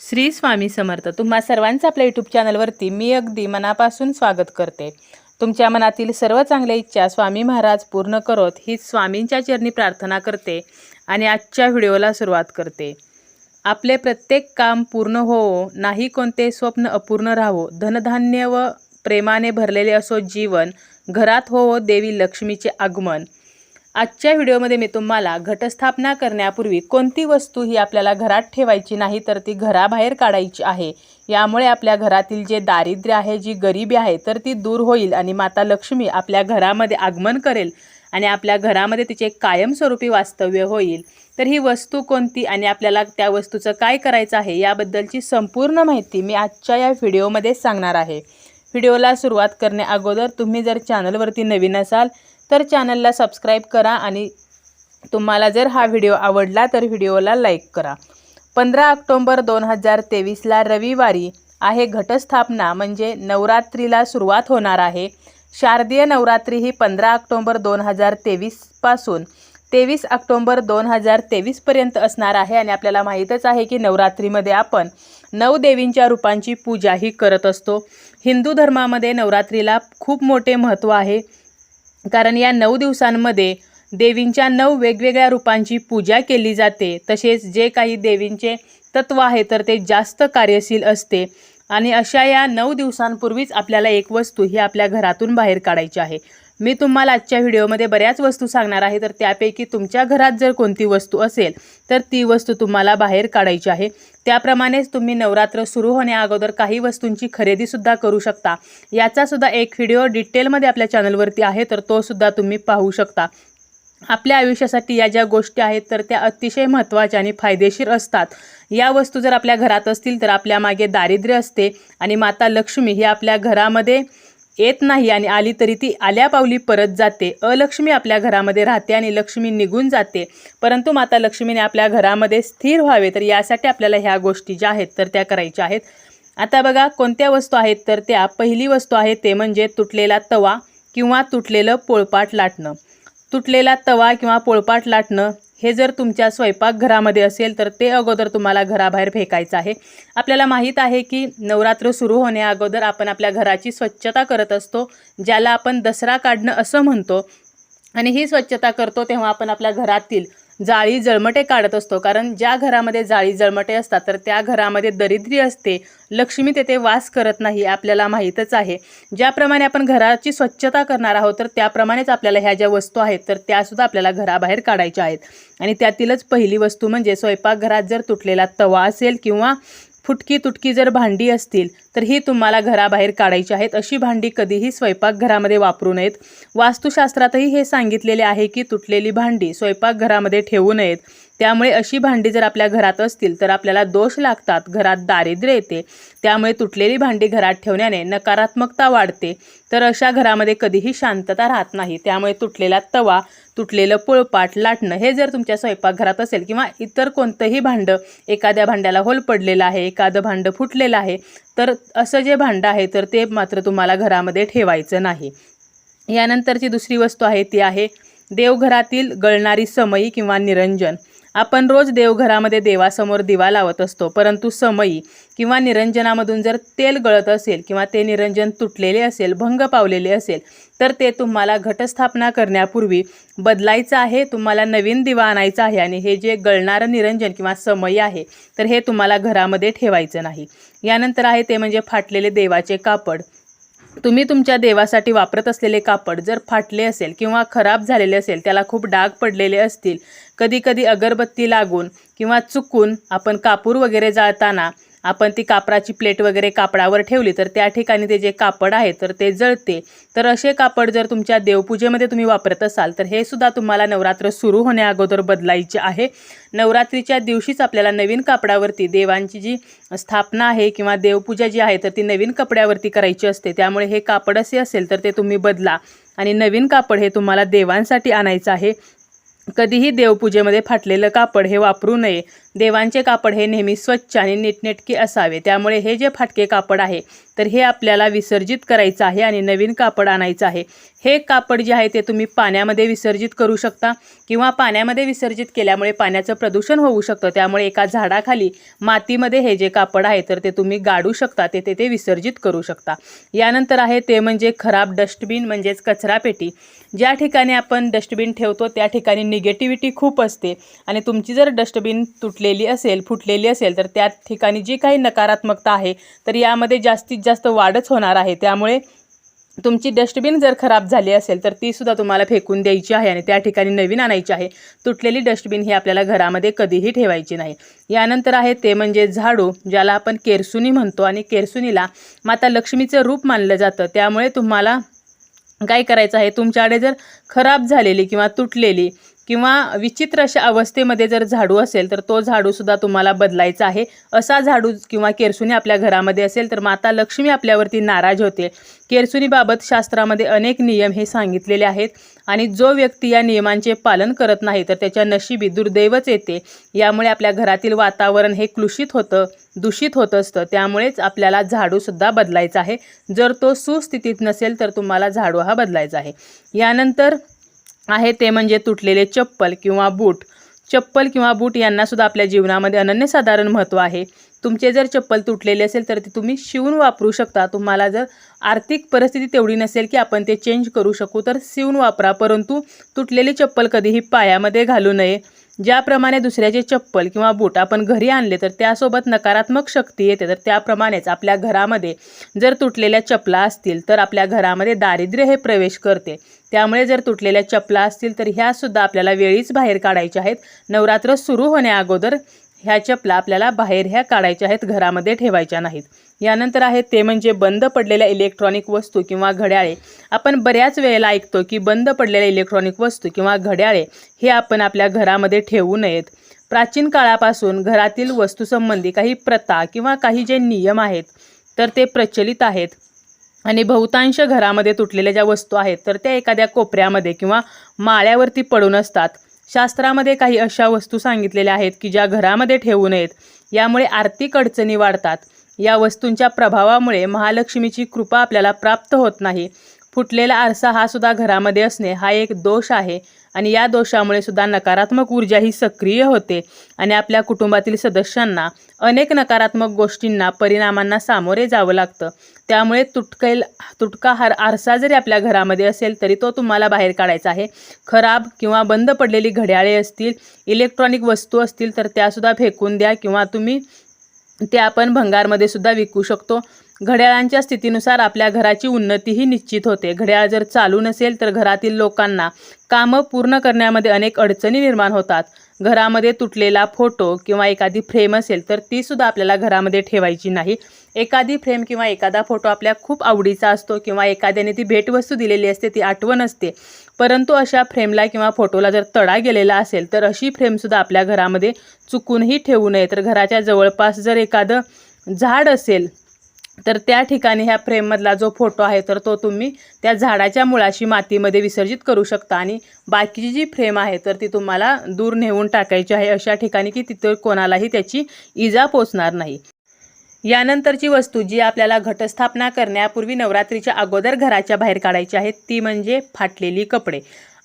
श्री स्वामी समर्थ। तुम्हा सर्वांचं आपल्या यूट्यूब चॅनलवरती मी अगदी मनापासून स्वागत करते। तुमच्या मनातील सर्व चांगल्या इच्छा स्वामी महाराज पूर्ण करोत ही स्वामींच्या चरणी प्रार्थना करते आणि आजच्या व्हिडिओला सुरुवात करते। आपले प्रत्येक काम पूर्ण होवो, नाही कोणते स्वप्न अपूर्ण राहो, धनधान्य व प्रेमाने भरलेले असो जीवन, घरात होवो देवी लक्ष्मीचे आगमन। आजच्या व्हिडिओमध्ये मी तुम्हाला घटस्थापना करण्यापूर्वी कोणती वस्तू ही आपल्याला घरात ठेवायची नाही तर ती घराबाहेर काढायची आहे। यामुळे आपल्या घरातील जे दारिद्र्य आहे, जी गरिबी आहे तर ती दूर होईल आणि माता लक्ष्मी आपल्या घरामध्ये आगमन करेल आणि आपल्या घरामध्ये तिचे कायमस्वरूपी वास्तव्य होईल। तर ही वस्तू कोणती आणि आपल्याला त्या वस्तूचं काय करायचं आहे याबद्दलची संपूर्ण माहिती मी आजच्या या व्हिडिओमध्ये सांगणार आहे। व्हिडिओला सुरुवात करण्या अगोदर तुम्ही जर चॅनलवरती नवीन असाल तर चॅनलला सबस्क्राईब करा आणि तुम्हाला जर हा व्हिडिओ आवडला तर व्हिडिओला लाईक करा। 15 ऑक्टोबर 2023ला रविवारी आहे घटस्थापना, म्हणजे नवरात्रीला सुरुवात होणार आहे। शारदीय नवरात्री ही 15 ऑक्टोबर 2023 पासून 23 ऑक्टोबर 2023 पर्यंत असणार आहे आणि आपल्याला माहीतच आहे की नवरात्रीमध्ये आपण 9 देवींच्या रूपांची पूजा ही करत असतो। हिंदू धर्मामध्ये नवरात्रीला खूप मोठे महत्त्व आहे, कारण या 9 दिवसांमध्ये देवींच्या 9 वेगवेगळ्या रूपांची पूजा केली जाते। तसेच जे काही देवींचे तत्व आहे तर ते जास्त कार्यशील असते आणि अशा या 9 दिवसांपूर्वीच आपल्याला एक वस्तू ही आपल्या घरातून बाहेर काढायची आहे। मी तुम्हाला आजच्या व्हिडिओमध्ये बऱ्याच वस्तू सांगणार आहे, तर त्यापैकी तुमच्या घरात जर कोणती वस्तू असेल तर ती वस्तू तुम्हाला बाहेर काढायची आहे। त्याप्रमाणेच तुम्ही नवरात्र सुरू होण्या अगोदर काही वस्तूंची खरेदीसुद्धा करू शकता। याचासुद्धा एक व्हिडिओ डिटेलमध्ये आपल्या चॅनलवरती आहे, तर तो सुद्धा तुम्ही पाहू शकता। आपल्या आयुष्यासाठी या ज्या गोष्टी आहेत तर त्या अतिशय महत्त्वाच्या आणि फायदेशीर असतात। या वस्तू जर आपल्या घरात असतील तर आपल्या मागे दारिद्र्य असते आणि माता लक्ष्मी ही आपल्या घरामध्ये येत नाही आणि आली तरी ती आल्या पावली परत जाते। अलक्ष्मी आपल्या घरामध्ये राहते आणि लक्ष्मी निघून जाते, परंतु माता लक्ष्मीने आपल्या घरामध्ये स्थिर व्हावे तर यासाठी आपल्याला ह्या गोष्टी ज्या आहेत तर त्या करायच्या आहेत। आता बघा कोणत्या वस्तू आहेत तर त्या पहिली वस्तू आहे ते म्हणजे तुटलेला तवा किंवा तुटलेलं पोळपाट लाटणं। तुटलेला तवा किंवा पोळपाट लाटणं हे जर तुमच्या स्वयंपाकघरामध्ये असेल तर ते अगोदर तुम्हाला घराबाहेर फेकायचं आहे। आपल्याला माहीत आहे की नवरात्र सुरू होण्या अगोदर आपण आपल्या घराची स्वच्छता करत असतो, ज्याला आपण दसरा काढणं असं म्हणतो। आणि ही स्वच्छता करतो तेव्हा आपण आपल्या घरातील जाळी जळमटे काढत असतो, कारण ज्या घरामध्ये जाळी जळमटे असतात तर त्या घरामध्ये दरिद्री असते, लक्ष्मी तेथे वास करत नाही, आपल्याला माहीतच आहे। ज्याप्रमाणे आपण घराची स्वच्छता करणार आहोत तर त्याप्रमाणेच आपल्याला ह्या ज्या वस्तू आहेत तर त्यासुद्धा आपल्याला घराबाहेर काढायच्या आहेत। आणि त्यातीलच पहिली वस्तू म्हणजे स्वयंपाकघरात जर तुटलेला तवा असेल किंवा फुटकी तुटकी जर भांडी असतील तर ही तुम्हाला घराबाहेर काढायची आहेत। अशी भांडी कधीही स्वयंपाकघरामध्ये वापरू नयेत। वास्तुशास्त्रातही हे सांगितलेले आहे की तुटलेली भांडी स्वयंपाकघरामध्ये ठेवू नयेत। त्यामुळे अशी भांडी जर आपल्या घरात असतील तर आपल्याला दोष लागतात, घरात दारिद्र्य येते। त्यामुळे तुटलेली भांडी घरात ठेवण्याने नकारात्मकता वाढते, तर अशा घरामध्ये कधीही शांतता राहत नाही। त्यामुळे तुटलेला तवा, तुटलेलं पोळपाट लाटणं हे जर तुमच्या स्वयंपाकघरात असेल किंवा इतर कोणतंही भांडं, एखाद्या भांड्याला होल पडलेलं आहे, एखादं भांडं फुटलेलं आहे, तर असं जे भांडं आहे तर ते मात्र तुम्हाला घरामध्ये ठेवायचं नाही। यानंतरची दुसरी वस्तू आहे ती आहे देवघरातील गळणारी समई किंवा निरंजन। आपण रोज देवघरामध्ये देवासमोर दिवा लावत असतो, परंतु समई किंवा निरंजनामधून जर तेल गळत असेल किंवा ते निरंजन तुटलेले असेल, भंग पावलेले असेल तर ते तुम्हाला घटस्थापना करण्यापूर्वी बदलायचं आहे। तुम्हाला नवीन दिवा आणायचा आहे आणि हे जे गळणारं निरंजन किंवा समई आहे तर हे तुम्हाला घरामध्ये ठेवायचं नाही। यानंतर आहे ते म्हणजे फाटलेले देवाचे कापड। तुम्ही तुमच्या देवासाठी वापरत असलेले कापड जर फाटले असेल किंवा खराब झालेले असेल, त्याला खूप डाग पडलेले असतील, कधी अगरबत्ती लागून किंवा चुकून आपण कापूर वगैरे जाळताना आपण ती कापराची प्लेट वगैरे कापडावर ठेवली तर त्या ठिकाणी ते जे कापड आहे तर ते जळते। तर असे कापड जर तुमच्या देवपूजेमध्ये तुम्ही वापरत असाल तर हे सुद्धा तुम्हाला नवरात्र सुरू होण्या अगोदर बदलायचे आहे। नवरात्रीच्या दिवशीच आपल्याला नवीन कापडावरती देवांची जी स्थापना आहे किंवा देवपूजा जी आहे तर ती नवीन कपड्यावरती करायची असते। त्यामुळे हे कापड असे असेल तर ते तुम्ही बदला आणि नवीन कापड हे तुम्हाला देवांसाठी आणायचं आहे। कधीही देवपूजेमध्ये फाटलेलं कापड हे वापरू नये. देवांचे कापड हे नेहमी स्वच्छ आणि नीटनेटके असावे. त्यामुळे हे जे फाटके कापड आहे तर हे आपल्याला विसर्जित करायचं आहे आणि नवीन कापड आणायचं आहे. हे कापड जे आहे ते तुम्ही पाण्यामध्ये विसर्जित करू शकता किंवा पाण्यामध्ये विसर्जित केल्यामुळे पाण्याचं प्रदूषण होऊ शकतं. त्यामुळे एका झाडाखाली मातीमध्ये हे जे कापड आहे तर ते तुम्ही गाडू शकता, ते विसर्जित करू शकता. यानंतर आहे ते म्हणजे खराब डस्टबिन म्हणजेच कचरापेटी. ज्या ठिकाणी आपण डस्टबिन ठेवतो त्या ठिकाणी निगेटिव्हिटी खूप असते आणि तुमची जर डस्टबिन तुटलेली असेल, फुटलेली असेल तर त्या ठिकाणी जी काही नकारात्मकता आहे तर यामध्ये जास्तीत जास्त वाढच होणार आहे. त्यामुळे तुमची डस्टबिन जर खराब झाली असेल तर ती सुद्धा तुम्हाला फेकून द्यायची आहे आणि त्या ठिकाणी नवीन आणायची आहे. तुटलेली डस्टबिन ही आपल्याला घरामध्ये कधीही ठेवायची नाही. यानंतर आहे ते म्हणजे झाडू, ज्याला आपण केरसुनी म्हणतो आणि केरसुनीला माता लक्ष्मीचं रूप मानलं जातं. त्यामुळे तुम्हाला काय करायचं आहे, तुमच्याकडे जर खराब झालेली किंवा तुटलेली किंवा विचित्र अशा अवस्थेमध्ये जर झाडू असेल तर तो झाडूसुद्धा तुम्हाला बदलायचा आहे. असा झाडू किंवा केरसुनी आपल्या घरामध्ये असेल तर माता लक्ष्मी आपल्यावरती नाराज होते. केरसुनीबाबत शास्त्रामध्ये अनेक नियम हे सांगितलेले आहेत आणि जो व्यक्ती या नियमांचे पालन करत नाही तर त्याच्या नशिबी दुर्दैवच येते. यामुळे आपल्या घरातील वातावरण हे दूषित होत असतं. त्यामुळेच आपल्याला झाडूसुद्धा बदलायचा आहे. जर तो सुस्थितीत नसेल तर तुम्हाला झाडू हा बदलायचा आहे. यानंतर आहे ते म्हणजे तुटलेले चप्पल किंवा बूट. चप्पल किंवा बूट यांना सुद्धा आपल्या जीवनामध्ये अनन्यसाधारण महत्त्व आहे. तुमचे जर चप्पल तुटलेले असेल तर ते तुम्ही शिवून वापरू शकता. तुम्हाला जर आर्थिक परिस्थिती तेवढी नसेल की आपण ते चेंज करू शकू तर शिवून वापरा, परंतु तुटलेली चप्पल कधीही पायामध्ये घालू नये. ज्याप्रमाणे दुसऱ्याचे चप्पल किंवा बूट आपण घरी आणले तर त्यासोबत नकारात्मक शक्ती येते, तर त्याप्रमाणेच आपल्या घरामध्ये जर तुटलेल्या चपला असतील तर आपल्या घरामध्ये दारिद्र्य हे प्रवेश करते. त्यामुळे जर तुटलेल्या चपला असतील तर ह्यासुद्धा आपल्याला वेळीच बाहेर काढायच्या आहेत. नवरात्र सुरू होण्याअगोदर ह्या चपला आपल्याला बाहेर ह्या काढायच्या आहेत, घरामध्ये ठेवायच्या नाहीत. यानंतर आहे ते म्हणजे बंद पडलेल्या इलेक्ट्रॉनिक वस्तू किंवा घड्याळे. आपण बऱ्याच वेळेला ऐकतो की बंद पडलेल्या इलेक्ट्रॉनिक वस्तू किंवा घड्याळे हे आपण आपल्या घरामध्ये ठेवू नयेत. प्राचीन काळापासून घरातील वस्तूसंबंधी काही प्रथा किंवा काही जे नियम आहेत तर ते प्रचलित आहेत आणि बहुतांश घरामध्ये तुटलेल्या ज्या वस्तू आहेत तर त्या एखाद्या कोपऱ्यामध्ये किंवा माळ्यावरती पडून असतात. शास्त्रामध्ये काही अशा वस्तू सांगितलेल्या आहेत की ज्या घरामध्ये ठेवू नयेत. यामुळे आर्थिक अडचणी वाढतात. या वस्तूंच्या प्रभावामुळे महालक्ष्मीची कृपा आपल्याला प्राप्त होत नाही. फुटलेला आरसा हा सुद्धा घरामध्ये असणे हा एक दोष आहे आणि या दोषामुळे सुद्धा नकारात्मक ऊर्जा ही सक्रिय होते आणि आपल्या कुटुंबातील सदस्यांना अनेक नकारात्मक गोष्टींना, परिणामांना सामोरे जावं लागतं. त्यामुळे तुटका आरसा जरी आपल्या घरामध्ये असेल तरी तो तुम्हाला बाहेर काढायचा आहे. खराब किंवा बंद पडलेली घड्याळे असतील, इलेक्ट्रॉनिक वस्तू असतील तर त्यासुद्धा फेकून द्या किंवा तुम्ही ते आपण भंगारमध्ये सुद्धा विकू शकतो. घड्याळांच्या स्थितीनुसार आपल्या घराची उन्नतीही निश्चित होते. घड्याळ जर चालू नसेल तर घरातील लोकांना कामं पूर्ण करण्यामध्ये अनेक अडचणी निर्माण होतात. घरामध्ये तुटलेला फोटो किंवा एखादी फ्रेम असेल तर ती सुद्धा आपल्याला घरामध्ये ठेवायची नाही. एखादी फ्रेम किंवा एखादा फोटो आपल्या खूप आवडीचा असतो किंवा एखाद्याने ती भेटवस्तू दिलेली असते, ती आठवण असते, परंतु अशा फ्रेमला किंवा फोटोला जर तडा गेलेला असेल तर अशी फ्रेमसुद्धा आपल्या घरामध्ये चुकूनही ठेवू नये. तर घराच्या जवळपास जर एखादं झाड असेल तर त्या ठिकाणी ह्या फ्रेममधला जो फोटो आहे तर तो तुम्ही त्या झाडाच्या मुळाशी मातीमध्ये विसर्जित करू शकता आणि बाकीची जी फ्रेम आहे तर ती तुम्हाला दूर नेऊन टाकायची आहे अशा ठिकाणी की तिथं कोणालाही त्याची इजा पोचणार नाही. यानंतरची वस्तू जी आपल्याला घटस्थापना करण्यापूर्वी नवरात्रीच्या अगोदर घराच्या बाहेर काढायची आहेत ती म्हणजे फाटलेली कपडे.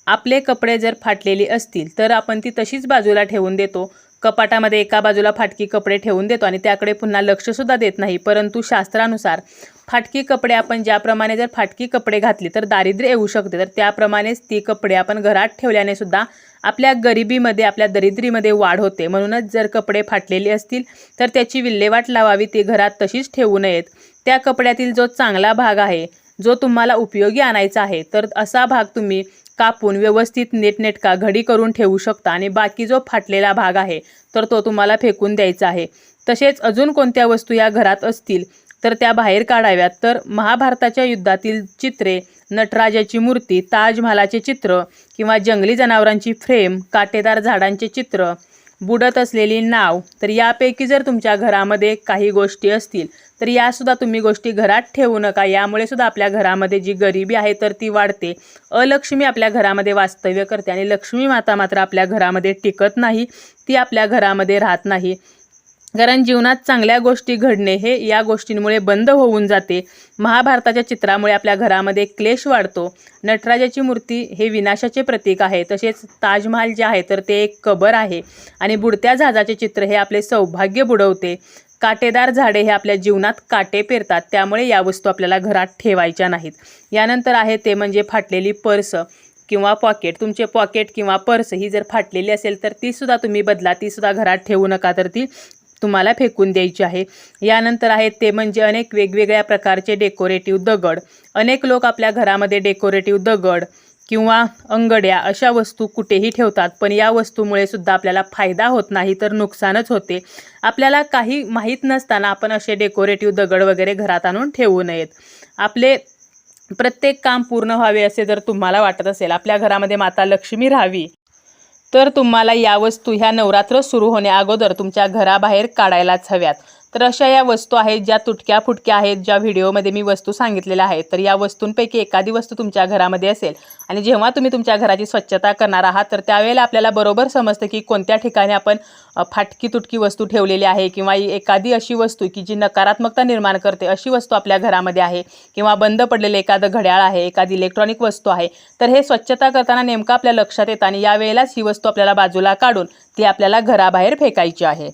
आपले कपडे जर फाटलेली असतील तर आपण ती तशीच बाजूला ठेवून देतो. कपाटामध्ये एका बाजूला फाटकी कपडे ठेवून देतो आणि त्याकडे पुन्हा लक्षसुद्धा देत नाही. परंतु शास्त्रानुसार फाटकी कपडे आपण ज्याप्रमाणे जर फाटकी कपडे घातली तर दारिद्र्य येऊ शकते, तर त्याप्रमाणेच ती कपडे आपण घरात ठेवल्याने सुद्धा आपल्या गरिबीमध्ये, आपल्या दरिद्रीमध्ये वाढ होते. म्हणूनच जर कपडे फाटलेले असतील तर त्याची विल्हेवाट लावावी, ती घरात तशीच ठेवू नयेत. त्या कपड्यातील जो चांगला भाग आहे, जो तुम्हाला उपयोगी आणायचा आहे, तर असा भाग तुम्ही कापून व्यवस्थित नीटनेटका घडी करून ठेवू शकता आणि बाकी जो फाटलेला भाग आहे तर तो तुम्हाला फेकून द्यायचा आहे. तसेच अजून कोणत्या वस्तू या घरात असतील तर त्या बाहेर काढाव्यात. तर महाभारताच्या युद्धातील चित्रे, नटराजाची मूर्ती, ताजमहालाचे चित्र किंवा जंगली जनावरांची फ्रेम, काटेदार झाडांचे चित्र, बुडत असलेली नाव, तर यापैकी जर तुमच्या घरामध्ये काही गोष्टी असतील तर यासुद्धा तुम्ही गोष्टी घरात ठेवू नका. यामुळे सुद्धा आपल्या घरामध्ये जी गरिबी आहे तर ती वाढते, अलक्ष्मी आपल्या घरामध्ये वास्तव्य करते आणि लक्ष्मी माता मात्र आपल्या घरामध्ये टिकत नाही, ती आपल्या घरामध्ये राहत नाही. कारण जीवनात चांगल्या गोष्टी घडणे हे या गोष्टींमुळे बंद होऊन जाते. महाभारताच्या चित्रामुळे आपल्या घरामध्ये क्लेश वाढतो. नटराजाची मूर्ती हे विनाशाचे प्रतीक आहे. तसेच ताजमहाल जे आहे तर ते एक कबर आहे आणि बुडत्या जहाजाचे चित्र हे आपले सौभाग्य बुडवते. काटेदार झाडे हे आपल्या जीवनात काटे पेरतात, त्यामुळे या वस्तू आपल्याला घरात ठेवायच्या नाहीत. यानंतर आहे ते म्हणजे फाटलेली पर्स किंवा पॉकेट. तुमचे पॉकेट किंवा पर्स ही जर फाटलेली असेल तर ती सुद्धा तुम्ही बदला, ती सुद्धा घरात ठेवू नका, तर ती तुम्हाला फेकून द्यायची आहे. यानंतर आहे ते म्हणजे अनेक वेगवेगळ्या प्रकारचे डेकोरेटिव्ह दगड. अनेक लोक आपल्या घरामध्ये डेकोरेटिव्ह दगड किंवा अंगड्या अशा वस्तू कुठेही ठेवतात, पण या वस्तूमुळे सुद्धा आपल्याला फायदा होत नाही तर नुकसानच होते. आपल्याला काही माहीत नसताना आपण असे डेकोरेटिव्ह दगड वगैरे घरात आणून ठेवू नयेत. आपले प्रत्येक काम पूर्ण व्हावे असे जर तुम्हाला वाटत असेल, आपल्या घरामध्ये माता लक्ष्मी राहावी, तर तुम्हाला या वस्तू ह्या नवरात्र सुरू होण्या अगोदर तुमच्या घराबाहेर काढायलाच हव्यात. तर अशा या वस्तू आहेत ज्या तुटक्या फुटक्या आहेत, ज्या व्हिडिओमध्ये मी वस्तू सांगितलेल्या आहेत. तर या वस्तूंपैकी एखादी वस्तू तुमच्या घरामध्ये असेल आणि जेव्हा तुम्ही तुमच्या घराची स्वच्छता करणार आहात तर त्यावेळेला आपल्याला बरोबर समजतं की कोणत्या ठिकाणी आपण फाटकी तुटकी वस्तू ठेवलेली आहे किंवा एखादी अशी वस्तू की जी नकारात्मकता निर्माण करते अशी वस्तू आपल्या घरामध्ये आहे किंवा बंद पडलेलं एखादं घड्याळ आहे, एखादी इलेक्ट्रॉनिक वस्तू आहे. तर हे स्वच्छता करताना नेमकं आपल्या लक्षात येतं आणि यावेळेलाच ही वस्तू आपल्याला बाजूला काढून ती आपल्याला घराबाहेर फेकायची आहे.